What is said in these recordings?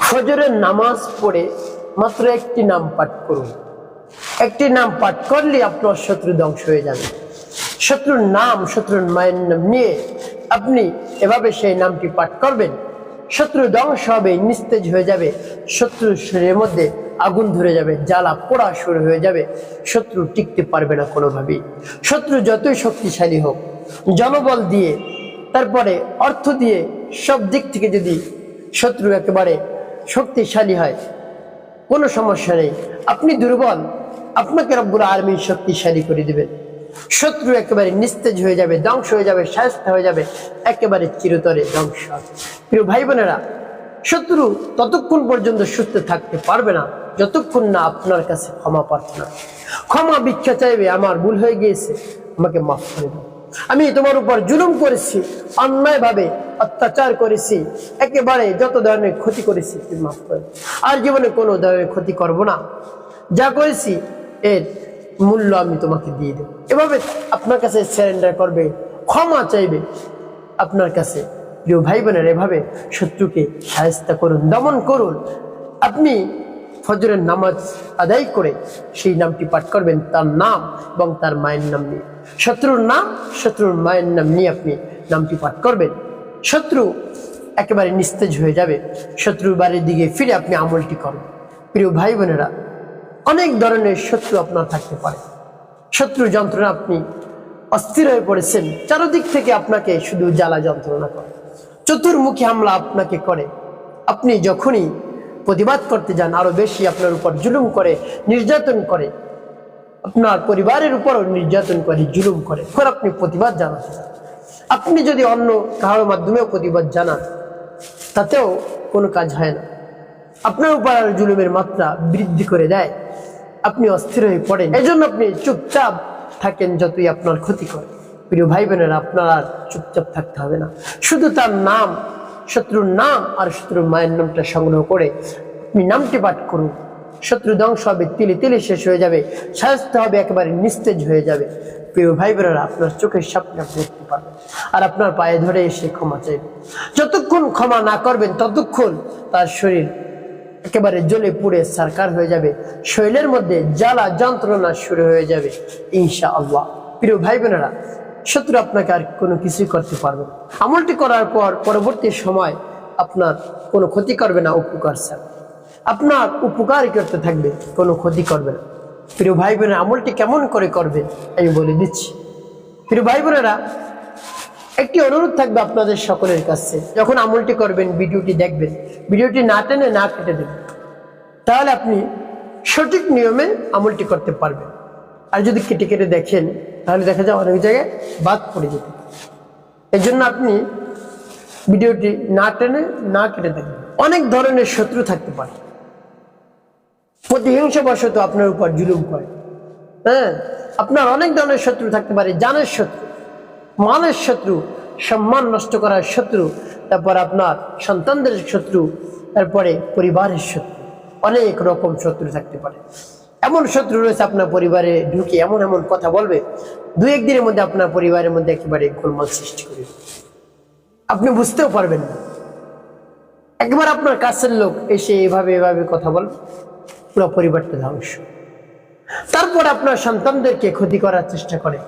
ফজরের নামাজ পড়ে মাত্র একটি নাম পাঠ করুন। একটি নাম পাঠ করলে আপনার শত্রু ধ্বংস হয়ে যাবে। শত্রুর নাম, শত্রুর মায়ের নাম নিয়ে আপনি এভাবে সেই নামটি পাঠ করবেন, শত্রু ধ্বংস হবে, নিস্তেজ হয়ে যাবে। শত্রুর শরীরের মধ্যে আগুন ধরে যাবে, জ্বালা পোড়া শুরু হয়ে যাবে। শত্রু টিকতে পারবে না কোনোভাবেই। শত্রু যতই শক্তিশালী হোক, জনবল দিয়ে, তারপরে অর্থ দিয়ে, সব দিক থেকে যদি শত্রু একেবারে শক্তিশালী হয়, কোনো সমস্যা নেই। আপনি দুর্বল, আপনাকে রব্বুল আলামিন শক্তিশালী করে দিবেন। শত্রু একেবারে নিস্তেজ হয়ে যাবে, ধ্বংস হয়ে যাবে, শায়েস্তা হয়ে যাবে, একেবারে চিরতরে ধ্বংস। প্রিয় ভাই বোনেরা, শত্রু ততক্ষণ পর্যন্ত সুস্থ থাকতে পারবে না যতক্ষণ না আপনার কাছে ক্ষমা প্রার্থনা, ক্ষমা ভিক্ষা চাইবে। আমার ভুল হয়ে গিয়েছে, আমাকে মাফ করে দাও, আমি তোমার উপর জুলুম করেছি, অন্যায়ভাবে অত্যাচার করেছি, একেবারে যত ধরনের ক্ষতি করেছি তুমি মাফ করে দাও। আর জীবনে কোনো ধরনের ক্ষতি করব না, যা করেছি এর মূল্য আমি তোমাকে দিয়ে দেব। এভাবে আপনার কাছে সারেন্ডার করবে, ক্ষমা চাইবে আপনার কাছে। প্রিয় ভাই বোনের, এভাবে শত্রুকে শায়েস্তা করুন, দমন করুন। আপনি ফজরের নামাজ আদায় করে সেই নামটি পাঠ করবেন, তার নাম এবং তার মায়ের নাম নিয়ে। শত্রুর নাম, শত্রুর মায়ের নাম নিয়ে আপনি নামটি পাঠ করবেন। শত্রু একেবারে নিস্তেজ হয়ে যাবে। শত্রুর বাড়ির দিকে ফিরে আপনি আমলটি করবেন। প্রিয় ভাই বোনেরা, অনেক ধরনের শত্রু আপনার থাকতে পারে। শত্রু যন্ত্রণা, আপনি অস্থির হয়ে পড়েছেন, চারদিক থেকে আপনাকে শুধু জ্বালা যন্ত্রণা করে, চতুর্মুখী হামলা আপনাকে করে। আপনি যখনই প্রতিবাদ করতে যান, আরো বেশি আপনার উপর জুলুম করে, নির্যাতন করে, আপনার পরিবারের উপরও নির্যাতন করে, জুলুম করে। আপনি প্রতিবাদ জানাতে চান, আপনি যদি অন্য কারোর মাধ্যমেও প্রতিবাদ জানান, তাতেও কোনো কাজ হয় না। আপনার উপর আর জুলুমের মাত্রা বৃদ্ধি করে দেয়, আপনি অস্থির হয়ে পড়েন। এই জন্য আপনি চুপচাপ থাকেন, যতই আপনার ক্ষতি করে। প্রিয় ভাই বোনেরা, আপনার আর চুপচাপ থাকতে হবে না। শুধু তার নাম, শত্রুর নাম আর শত্রুর মায়ের নামটা সংগ্রহ করে আপনি নামটি পাঠ করুন। শত্রু ধ্বংস হবে, তিলে তিলে শেষ হয়ে যাবে, শায়েস্তা হবে, একেবারে নিস্তেজ হয়ে যাবে। প্রিয় ভাই বোনেরা, আপনার চোখের সামনে আপনি দেখতে পাবেন, আর আপনার পায়ে ধরে এসে ক্ষমা চাইবে। যতক্ষণ ক্ষমা না করবেন, ততক্ষণ তার শরীর একেবারে জ্বলে পুড়ে সারকার হয়ে যাবে, শরীরের মধ্যে জ্বালা যন্ত্রণা শুরু হয়ে যাবে ইনশাআল্লাহ। প্রিয় ভাই বোনেরা, শত্রু আপনাকে আর কোনো কিছুই করতে পারবে না। আমলটি করার পর পরবর্তী সময় আপনার কোনো ক্ষতি করবে না, উপকার স্যার আপনার উপকারই করতে থাকবে, কোনো ক্ষতি করবে না। প্রিয় ভাই বোনেরা, আমলটি কেমন করে করবেন আমি বলে দিচ্ছি। প্রিয় ভাই বোনেরা, একটি অনুরোধ থাকবে আপনাদের সকলের কাছে, যখন আমলটি করবেন ভিডিওটি দেখবেন, ভিডিওটি না টেনে না কেটে দেবেন, তাহলে আপনি সঠিক নিয়মে আমলটি করতে পারবেন। আর যদি কেটে কেটে দেখেন, তাহলে দেখা যায় অনেক জায়গায় বাদ পড়ে যেতে। এই জন্য আপনি ভিডিওটি না টেনে না কেটে দেখবেন। অনেক ধরনের শত্রু থাকতে পারে, প্রতিহিংসাবশত আপনার উপর জুলুম করে। আপনার অনেক ধরনের শত্রু থাকতে পারে, জানের শত্রু, মানের শত্রু, সম্মান নষ্ট করার শত্রু, তারপর আপনার সন্তানদের শত্রু, তারপরে পরিবারের শত্রু। অনেক রকম শত্রু থাকতে পারে। এমন শত্রু রয়েছে আপনার পরিবারে ঢুকে এমন এমন কথা বলবে, দু একদিনের মধ্যে আপনার পরিবারের মধ্যে একেবারে গোলমাল সৃষ্টি করবে, আপনি বুঝতেও পারবেন না। একবার আপনার কাছের লোক এসে এভাবে এভাবে কথা বলবে, পুরো পরিবারটা ধ্বংস। তারপর আপনার সন্তানদেরকে ক্ষতি করার চেষ্টা করে,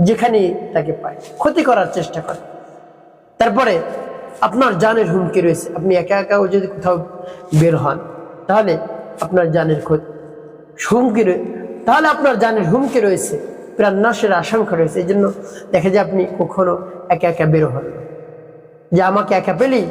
যেখানে তাকে পায় ক্ষতি করার চেষ্টা করে। তারপরে আপনার জানের হুমকি রয়েছে, আপনি একা একাও যদি কোথাও বের হন, তাহলে আপনার জানের হুমকি তাহলে আপনার জানের হুমকি রয়েছে, প্রাণ নাশের আশঙ্কা রয়েছে। এই জন্য দেখা যায় আপনি কখনো একা একা বের হন না, যে আমাকে একা পেলেই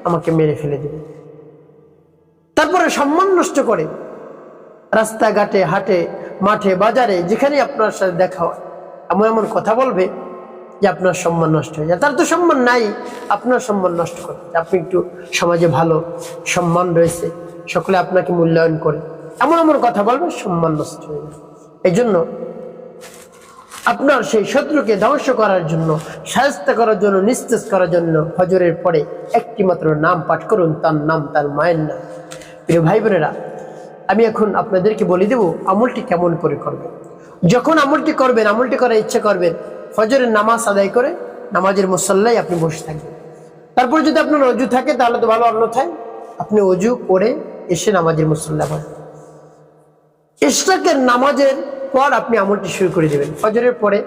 আমাকে মেরে ফেলে দেবে। তারপরে সম্মান নষ্ট করে, রাস্তাঘাটে, হাটে, মাঠে, বাজারে, যেখানে আপনার সাথে দেখা হয় এমন এমন কথা বলবে যে আপনার সম্মান নষ্ট হয়ে যায়। তার তো সম্মান নাই, আপনার সম্মান নষ্ট করতে। আপনি একটু সমাজে ভালো, সম্মান রয়েছে, সকলে আপনাকে মূল্যায়ন করে, এমন এমন কথা বলবে, সম্মান নষ্ট হয়ে যায়। এই জন্য আপনার সেই শত্রুকে ধ্বংস করার জন্য, শায়েস্তা করার জন্য, নিস্তেজ করার জন্য ফজরের পরে একটি মাত্র নাম পাঠ করুন, তার নাম, তার মায়ের নাম। প্রিয় ভাই বোনেরা, আমি এখন আপনাদেরকে বলে দেব আমলটি কেমন করে করবেন। যখন আমলটি করবেন, আমলটি করার ইচ্ছা করবেন, ফজরের নামাজ আদায় করে নামাজের মুসল্লায় আপনি বসে থাকবেন। তারপর যদি আপনার অজু থাকে তাহলে তো ভালো, অন্যথায় আপনি ওযু করে এসে নামাজের মুসল্লা পড়েন। ইশরাকের নামাজের পর আপনি আমলটি শুরু করে দেবেন। ফজরের পরে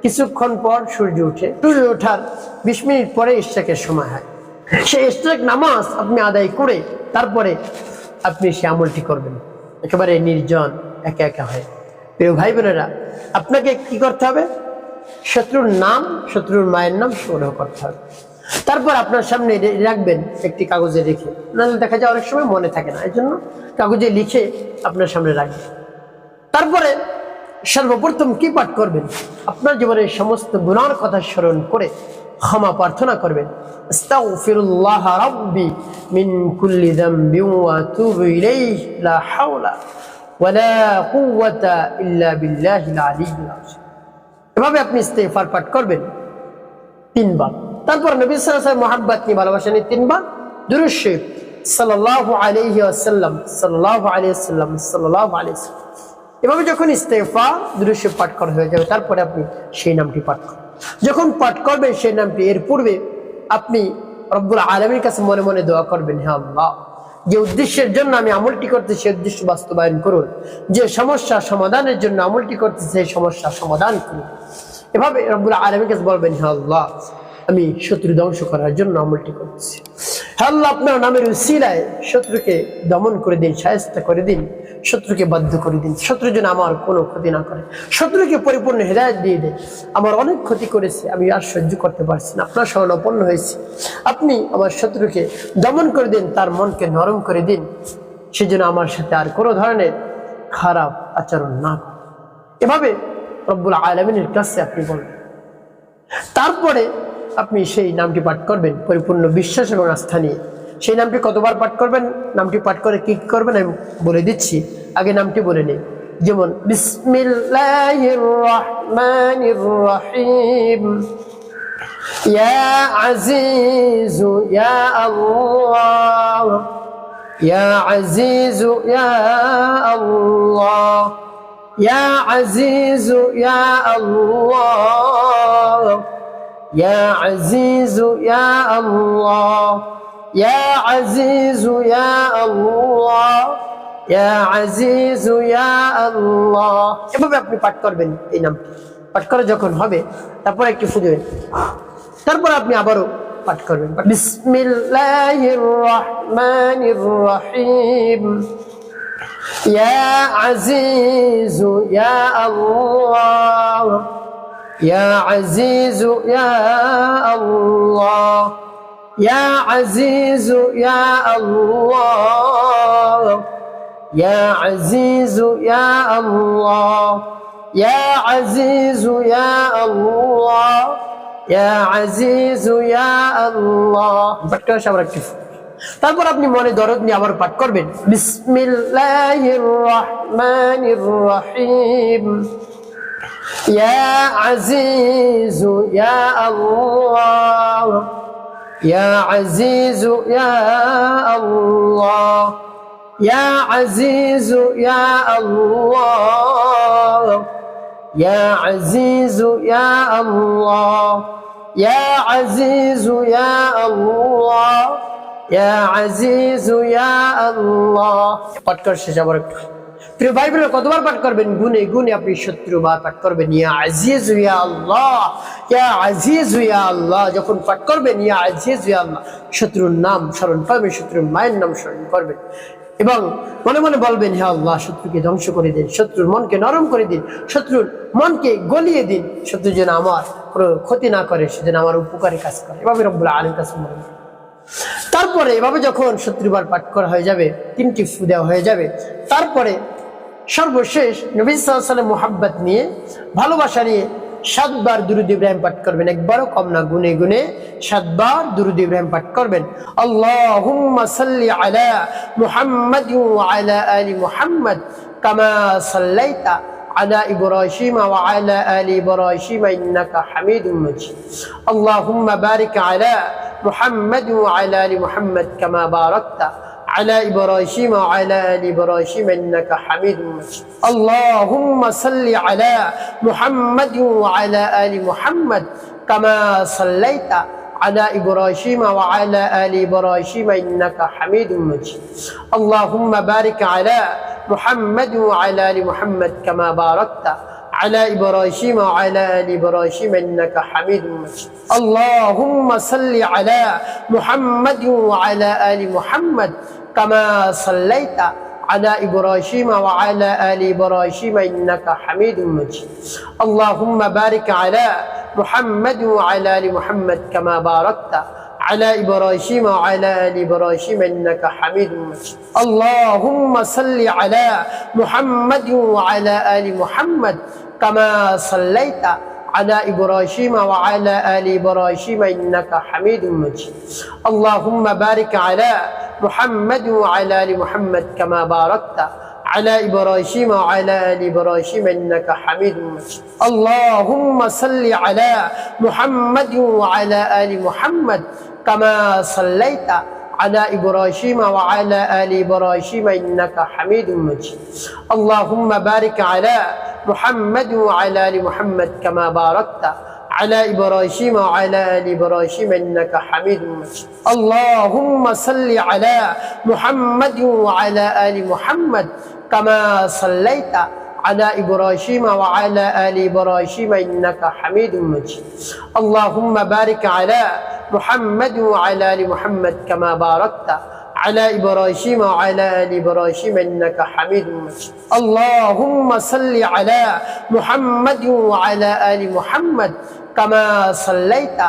কিছুক্ষণ পর সূর্য উঠে, সূর্য ওঠার 20 মিনিট পরে ইশরাকের সময় হয়। সেই ইশরাক নামাজ আপনি আদায় করে তারপরে আপনি সে আমলটি করবেন, একেবারে নির্জন একা একা হয়। প্রিয় ভাই বোনেরা, আপনাকে কি করতে হবে? শত্রুর নাম, শত্রুর মায়ের নাম সংগ্রহ করতে হবে। তারপর আপনার সামনে রাখবেন একটি কাগজে লিখে, নাহলে দেখা যায় অনেক সময় মনে থাকে না, এই জন্য কাগজে লিখে আপনার সামনে রাখবেন। তারপরে সর্বপ্রথম কি পাঠ করবেন? আপনার জীবনের সমস্ত গুনার কথা স্মরণ করে ক্ষমা প্রার্থনা করবেন। আস্তাগফিরুল্লাহ রাব্বি মিন কুল্লি যামবি ওয়া আতুবু ইলাইহি লা হাওলা ওয়ালা কুওয়াতা ইল্লা বিল্লাহিল আলিয়্যিল আযীম। এভাবে আপনি ইস্তেগফার পাঠ করবেন 3 বার। তারপর নবী সাল্লাল্লাহু আলাইহি ওয়াসাল্লাম মুহাব্বত নিয়ে ভালোবাসা নিয়ে 3 বার দুরূদ শরীফ সাল্লাল্লাহু আলাইহি ওয়াসাল্লাম সাল্লাল্লাহু আলাইহি ওয়াসাল্লাম সাল্লাল্লাহু আলাইহি ওয়াসাল্লাম। এভাবে যখন ইস্তেগফার দুরূদ শরীফ পাঠ করা হয়ে যাবে, তারপরে আপনি সেই নামটি পাঠ করবেন। যখন পাঠ করবেন সেই নামটি, এর পূর্বে আপনি রব্বুল আলামিনের কাছে মনে মনে দোয়া করবেন, হে আল্লাহ, যে উদ্দেশ্যের জন্য আমি আমলটি করতে সেই উদ্দেশ্য বাস্তবায়ন করুন, যে সমস্যা সমাধানের জন্য আমলটি করতে সেই সমস্যা সমাধান করুন। এভাবে রব্বুল আলামিনের কাছে বলবেন, হে আল্লাহ, আমি শত্রু ধ্বংস করার জন্য আমলটি করতেছি। হে আল্লাহ, আপনার নামের উসিলায় শত্রুকে দমন করে দিন, শায়েস্তা করে দিন, শত্রুকে বাধ্য করে দিন, শত্রু যেন আমার কোনো ক্ষতি না করে, শত্রুকে পরিপূর্ণ হেদায়েত দিয়ে দেন। আমার অনেক ক্ষতি করেছে, আমি আর সহ্য করতে পারছি না, আপনার শরণাপন্ন হয়েছি, আপনি আমার শত্রুকে দমন করে দিন, তার মনকে নরম করে দিন, সেজন্য আমার সাথে আর কোনো ধরনের খারাপ আচরণ না করে। এভাবে রব্বুল আলামিনের কাছে আপনি বলবেন। তারপরে আপনি সেই নামটি পাঠ করবেন পরিপূর্ণ বিশ্বাস এবং আস্থা নিয়ে। সেই নামটি কতবার পাঠ করবেন, নামটি পাঠ করে কি করবেন আমি বলে দিচ্ছি, আগে নামটি বলে নিন। যেমন বিসমিল্লাহির রহমানির রহিম, ইয়া আজিজু ইয়া আল্লাহ, ইয়া আজিজু ইয়া আল্লাহ, ইয়া আজিজু ইয়া আল্লাহ, ইয়া আজিজু ইয়া আল্লাহ, ইয়া আজিজু ইয়া আল্লাহ, ইয়া আজিজু ইয়া আল্লাহ। এভাবে আপনি পাঠ করবেন। এই নামটি পাঠ করে যখন হবে, তারপর একটু ফু দেবেন, তারপর আপনি আবারও পাঠ করবেন। বিসমিল্লাহির রহমানির রহিম, ইয়া আজিজু ইয়া আল্লাহ, ইয়া আজিজু ইয়া আল্লাহ, ইয়া আজিজু ইয়া আল্লাহ, ইয়া আজিজু ইয়া আল্লাহ, ইয়া আজিজু ইয়া আল্লাহ, ইয়া আজিজু ইয়া আল্লাহ। পাঠ করার সবার একটু। তারপর আপনি মনে দরদ নিয়ে আবার পাঠ করবেন। বিসমিল্লাহির রহমানির রহিম, ইয়া আজিজু ইয়া আল্লাহ, ইয়া আজিজু ইয়া আল্লাহ, ইয়া আজিজু ইয়া আল্লাহ, ইয়া আজিজু ইয়া আল্লাহ, ইয়া আজিজু ইয়া আল্লাহ, ইয়া আজিজু ইয়া আল্লাহ। পাঠ করা শেষ আবার একটু। প্রিয় ভাই বোনেরা, কতবার পাঠ করবেন? গুনে গুনে আপনি 70 বার পাঠ করবেন। ইয়া আজিজু ইয়া আল্লাহ, ইয়া আজিজু ইয়া আল্লাহ। যখন পাঠ করবেন ইয়া আজিজু ইয়া আল্লাহ, শত্রুর নাম স্মরণ করবেন, শত্রুর মায়ের নাম স্মরণ করবেন এবং মনে মনে বলবেন, হে আল্লাহ, শত্রুকে ধ্বংস করে দিন, শত্রুর মনকে নরম করে দিন, শত্রুর মনকে গলিয়ে দিন, শত্রু যেন আমার কোনো ক্ষতি না করে, সে যেন আমার উপকারে কাজ করে। এভাবে রব্বুল আলামিনের কাছে মনে করেন। তারপরে এভাবে যখন 70 বার পাঠ করা হয়ে যাবে, 3টি ফু দেওয়া হয়ে যাবে, তারপরে সর্বশেষ নবী সাল্লাল্লাহু আলাইহি ওয়াসাল্লাম মুহাব্বত নিয়ে, ভালোবাসা নিয়ে 7 বার দুরূদ ইব্রাহিম পাঠ করবেন। একবারও কম না, গুনে গুনে 7 বার দুরূদ ইব্রাহিম পাঠ করবেন। আল্লাহুম্মা সাল্লি আলা মুহাম্মাদ ওয়া আলা আলি মুহাম্মাদ কামা সাল্লাইতা আলা ইব্রাহিম ওয়া আলা আলি ইব্রাহিম ইন্নাকা হামিদুম মাজিদ। আল্লাহুম্মা বারিক আলা মুহাম্মাদ ওয়া আলা আলি মুহাম্মাদ কামা বারাকতা على إبراهيم وعلى آل إبراهيم إنك حميد مجيد. اللهم صل على محمد وعلى آل محمد كما صليت على إبراهيم وعلى آل إبراهيم إنك حميد مجيد اللهم بارك على محمد وعلى آل محمد كما باركت على إبراهيم وعلى آل إبراهيم إنك حميد مجيد اللهم صل على محمد وعلى آل محمد كما صليت على إبراهيم وعلى آل إبراهيم إنك حميد مجيد اللهم بارك على محمد وعلى آل محمد كما باركت على إبراهيم وعلى آل إبراهيم إنك حميد مجيد اللهم صل على محمد وعلى آل محمد كما صليت على إبراهيم وعلى آل إبراهيم إنك حميد مجيد اللهم بارك على محمد وعلى آل محمد كما باركت على إبراهيم وعلى آل إبراهيم إنك حميد مجيد اللهم صل على محمد وعلى آل محمد كما صليت على إبراهيم وعلى آل إبراهيم إنك حميد مجيد اللهم بارك على محمد وعلى آل محمد كما باركت على إبراهيم وعلى آل إبراهيم إنك حميد مجيد اللهم صل على محمد وعلى آل محمد كما صليت على إبراهيم وعلى آل إبراهيم إنك حميد مجيد اللهم بارك على محمد وعلى آل محمد كما باركت على إبراهيم وعلى آل إبراهيم إنك حميد مجيد اللهم صل على محمد وعلى آل محمد كما صليت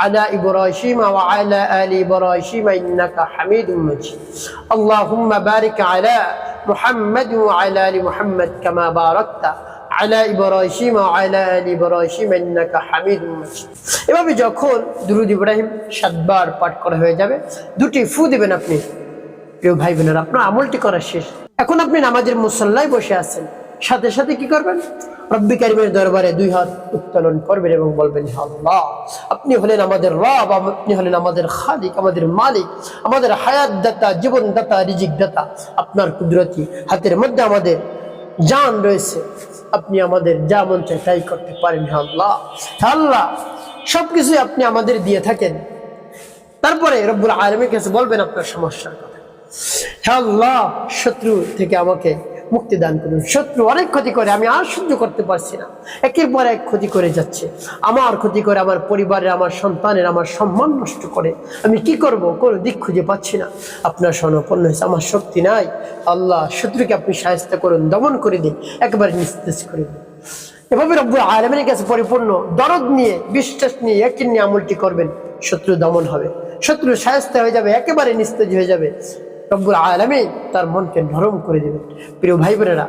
على إبراهيم وعلى آل إبراهيم إنك حميد مجيد اللهم بارك على محمد وعلى آل محمد كما باركت على إبراهيم وعلى آل إبراهيم إنك حميد مجيد এভাবে যখন দুরূদ ইব্রাহিম 7 বার পাঠ করা হয়ে যাবে দুটি ফু দিবেন আপনি প্রিয় ভাই বোনেরা আপনার আমলটি করা শেষ এখন আপনি নামাজের মুসল্লায় বসে আছেন সাথে সাথে কি করবেন রব্বি কারীমের দরবারে দুই হাত উত্তোলন করবেন এবং বলবেন হে আল্লাহ আপনি হলেন আমাদের রব আপনি হলেন আমাদের খালিক আমাদের মালিক আমাদের হায়াত দাতা জীবন দাতা রিজিক দাতা আপনার কুদরতি হাতের মধ্যে আমাদের জান রয়েছে আপনি আমাদের যা মন চায় তাই করতে পারেন হে আল্লাহ আল্লাহ সবকিছু আপনি আমাদের দিয়ে থাকেন তারপরে রব্বুল আলামিনের কাছে বলবেন আপনার সমস্যার কথা হে আল্লাহ শত্রু থেকে আমাকে মুক্তি দান করুন শত্রু অনেক ক্ষতি করে আমি আর সহ্য করতে পারছি না একের পর এক ক্ষতি করে যাচ্ছে আমার ক্ষতি করে আমার পরিবারের আমার সন্তানের আমার সম্মান নষ্ট করে আমি কি করব কোনো দিক খুঁজে পাচ্ছি না আপনার শরণাপন্ন হয়েছে আমার শক্তি নাই আল্লাহ শত্রুকে আপনি সাহায্য করুন দমন করে দিন একবারে নিস্তেজ করে দিন এভাবে রব্বুল আলামিনের কাছে পরিপূর্ণ দরদ নিয়ে বিশ্বাস নিয়ে ইয়াকিন নিয়ে আমলটি করবেন শত্রু দমন হবে শত্রু সাহায্য হয়ে যাবে একেবারে নিস্তেজ হয়ে যাবে রব্বুল আলামিন তার মনকে নরম করে দেবেন প্রিয় ভাই বোনেরা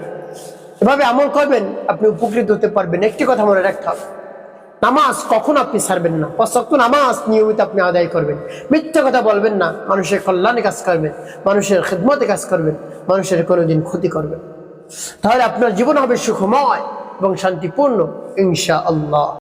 এভাবে আমল করবেন আপনি উপকৃত হতে পারবেন একটি কথা মনে রাখতে হবে নামাজ কখন আপনি ছাড়বেন না 5 ওয়াক্ত নামাজ নিয়মিত আপনি আদায় করবেন মিথ্যা কথা বলবেন না মানুষের কল্যাণে কাজ করবেন মানুষের খিদমতে কাজ করবেন মানুষের কোনোদিন ক্ষতি করবেন তাহলে আপনার জীবন হবে সুখময় এবং শান্তিপূর্ণ ইনশাআল্লাহ